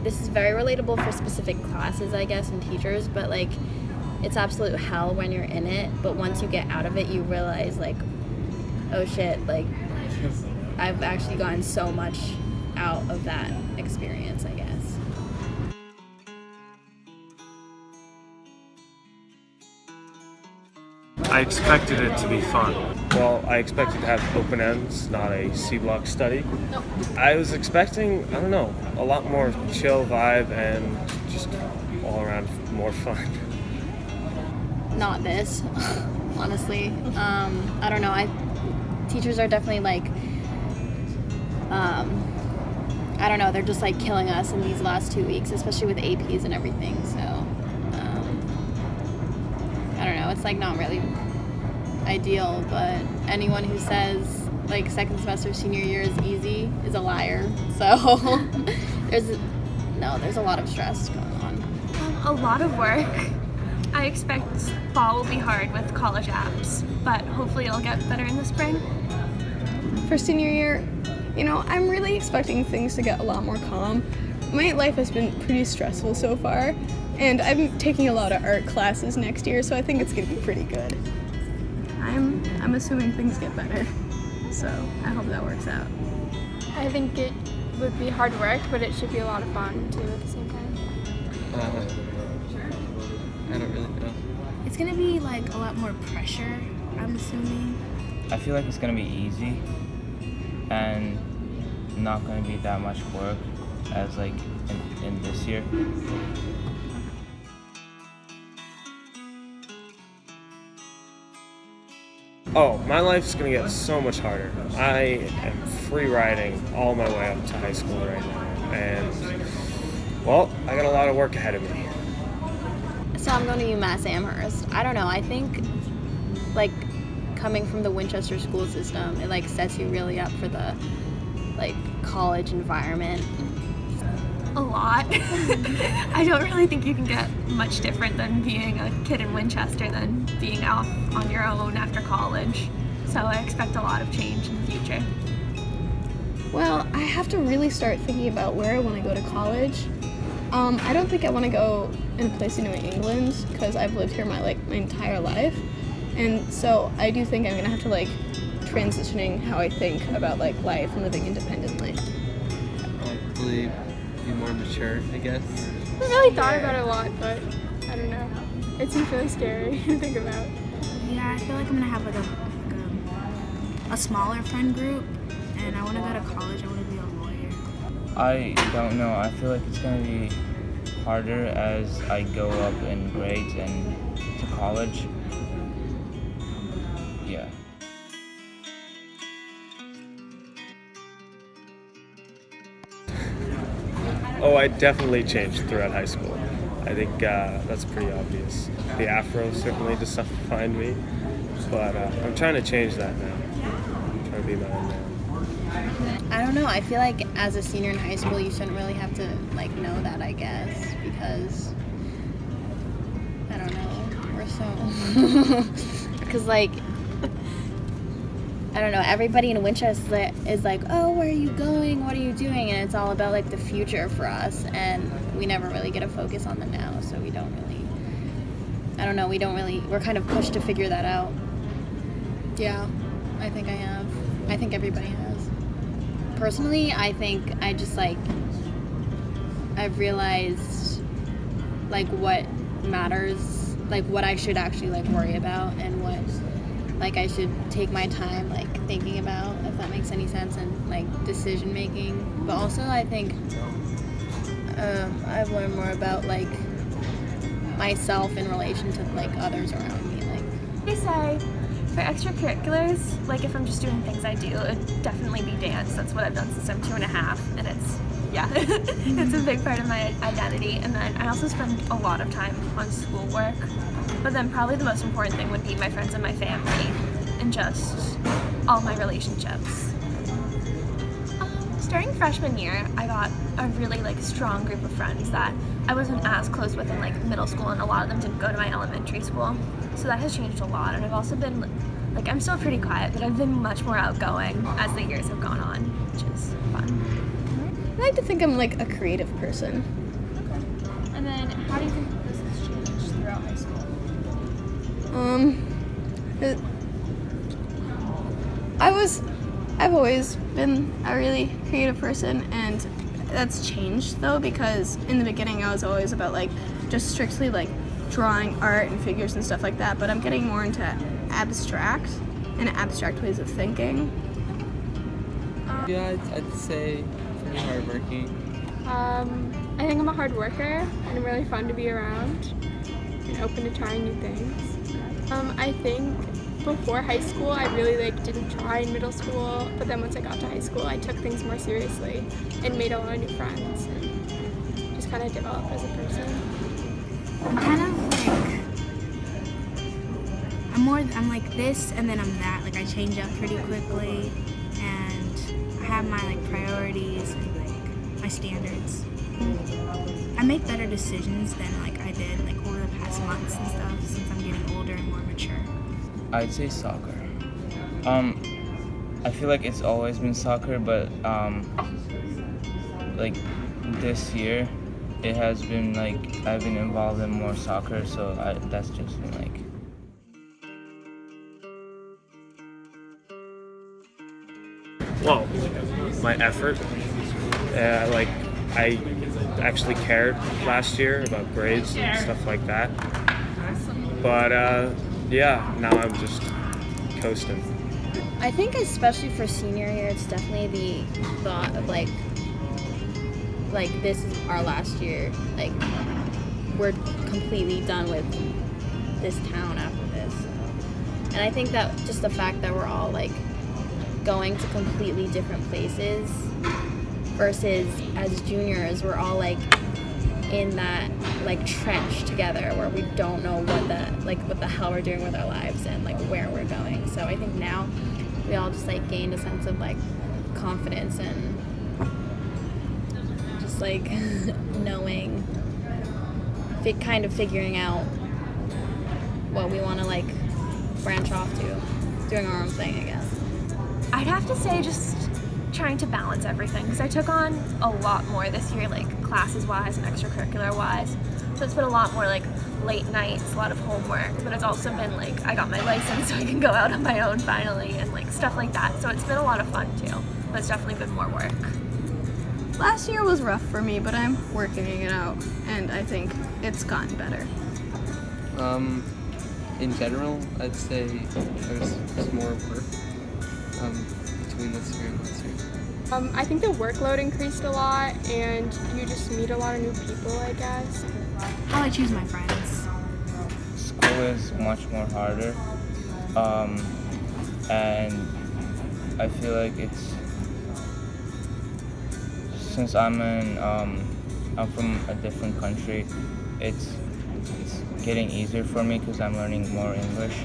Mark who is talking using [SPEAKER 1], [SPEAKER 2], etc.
[SPEAKER 1] this is very relatable for specific classes, I guess, and teachers, but like it's absolute hell when you're in it, but once you get out of it, you realize like, oh shit, like I've actually gotten so much out of that experience, I guess.
[SPEAKER 2] I expected it to be fun. Well, I expected to have open ends, not a C-block study.
[SPEAKER 1] Nope.
[SPEAKER 2] I was expecting, I don't know, a lot more chill vibe and just all around more fun.
[SPEAKER 1] Not this, honestly. I don't know. Teachers are definitely like, I don't know. They're just like killing us in these last 2 weeks, especially with APs and everything. So, I don't know. It's like not really ideal, but anyone who says like second semester senior year is easy is a liar. So there's a lot of stress going on.
[SPEAKER 3] A lot of work. I expect fall will be hard with college apps, but hopefully it'll get better in the spring.
[SPEAKER 4] For senior year, I'm really expecting things to get a lot more calm. My life has been pretty stressful so far, and I'm taking a lot of art classes next year, so I think it's going to be pretty good. I'm assuming things get better, so I hope that works out.
[SPEAKER 5] I think it would be hard work, but it should be a lot of fun too at the same time.
[SPEAKER 6] I don't really know.
[SPEAKER 7] It's gonna be like a lot more pressure, I'm assuming.
[SPEAKER 8] I feel like it's gonna be easy and not gonna be that much work as like in this year.
[SPEAKER 2] Oh, my life's gonna get so much harder. I am free riding all my way up to high school right now, and well, I got a lot of work ahead of me.
[SPEAKER 1] So I'm going to UMass Amherst. I don't know. I think like coming from the Winchester school system, it like sets you really up for the like college environment.
[SPEAKER 3] A lot. I don't really think you can get much different than being a kid in Winchester than being off on your own after college. So I expect a lot of change in the future.
[SPEAKER 4] Well, I have to really start thinking about where I want to go to college. I don't think I want to go in a place in New England because I've lived here my entire life, and so I do think I'm gonna have to like transitioning how I think about like life and living independently.
[SPEAKER 6] Hopefully, be more mature, I guess.
[SPEAKER 5] I really thought about it a lot, but I don't know. It seems really scary to think about.
[SPEAKER 7] Yeah, I feel like I'm gonna have like a smaller friend group, and I want to go to college. I want to be a lawyer.
[SPEAKER 8] I don't know. I feel like it's gonna be harder as I go up in grades and to college. Yeah.
[SPEAKER 2] Oh, I definitely changed throughout high school. I think that's pretty obvious. The afro certainly defined me, but I'm trying to change that now. I'm trying to be my own man.
[SPEAKER 1] I don't know. I feel like as a senior in high school, you shouldn't really have to like know that, I guess, because I don't know. We're so because like I don't know. Everybody in Winchester is like, oh, where are you going? What are you doing? And it's all about like the future for us, and we never really get a focus on the now. So we don't really. I don't know. We're kind of pushed to figure that out. Yeah, I think I have. I think everybody has. Personally, I think I just like I've realized like what matters, like what I should actually like worry about, and what like I should take my time like thinking about, if that makes any sense, and like decision making. But also I think I've learned more about like myself in relation to like others around me. Like
[SPEAKER 3] I say, for extracurriculars, like if I'm just doing things I do, it'd definitely be dance. That's what I've done since I'm 2.5, and it's a big part of my identity. And then I also spend a lot of time on schoolwork. But then probably the most important thing would be my friends and my family, and just all my relationships. Starting freshman year, I got a really like strong group of friends that I wasn't as close with in like middle school, and a lot of them didn't go to my elementary school. So that has changed a lot, and I've also been like, I'm still pretty quiet, but I've been much more outgoing as the years have gone on, which is fun.
[SPEAKER 4] like to think I'm like a creative person.
[SPEAKER 3] Okay. And then how do you think this has changed throughout high school?
[SPEAKER 4] I've always been a really creative person, and that's changed though, because in the beginning I was always about like just strictly like drawing art and figures and stuff like that, but I'm getting more into abstract ways of thinking.
[SPEAKER 6] Yeah, I'd say pretty hardworking.
[SPEAKER 5] I think I'm a hard worker and I'm really fun to be around and open to trying new things. I think before high school I really didn't try in middle school, but then once I got to high school I took things more seriously and made a lot of new friends and just kind of developed as a person.
[SPEAKER 7] I'm kind of like, I'm like this and then I'm that. Like I change up pretty quickly and I have my like priorities and like my standards. I make better decisions than like I did like over the past months and stuff since I'm getting older and more mature.
[SPEAKER 8] I'd say soccer. I feel like it's always been soccer, but like this year, it has been like I've been involved in more soccer, so that's just been like.
[SPEAKER 2] Well, my effort. Like I actually cared last year about grades and stuff like that. But yeah, now I'm just coasting.
[SPEAKER 1] I think especially for senior year, it's definitely the thought of like this is our last year. Like we're completely done with this town after this. So. And I think that just the fact that we're all like going to completely different places versus as juniors, we're all like in that like trench together where we don't know what the hell we're doing with our lives and like where we're going. So I think now we all just like gained a sense of like confidence and just like knowing, kind of figuring out what we want to like branch off to, doing our own thing, I guess.
[SPEAKER 3] I'd have to say just trying to balance everything because I took on a lot more this year, like classes wise and extracurricular wise. So it's been a lot more like late nights, a lot of homework, but it's also been like I got my license so I can go out on my own finally and like stuff like that. So it's been a lot of fun too, but it's definitely been more work.
[SPEAKER 4] Last year was rough for me, but I'm working it out, and I think it's gotten better.
[SPEAKER 6] In general, I'd say there's more work between this year and last year.
[SPEAKER 5] I think the workload increased a lot and you just meet a lot of new people, I guess.
[SPEAKER 7] How I choose my friends.
[SPEAKER 8] School is much more harder, and I feel like it's since I'm from a different country, it's getting easier for me because I'm learning more English.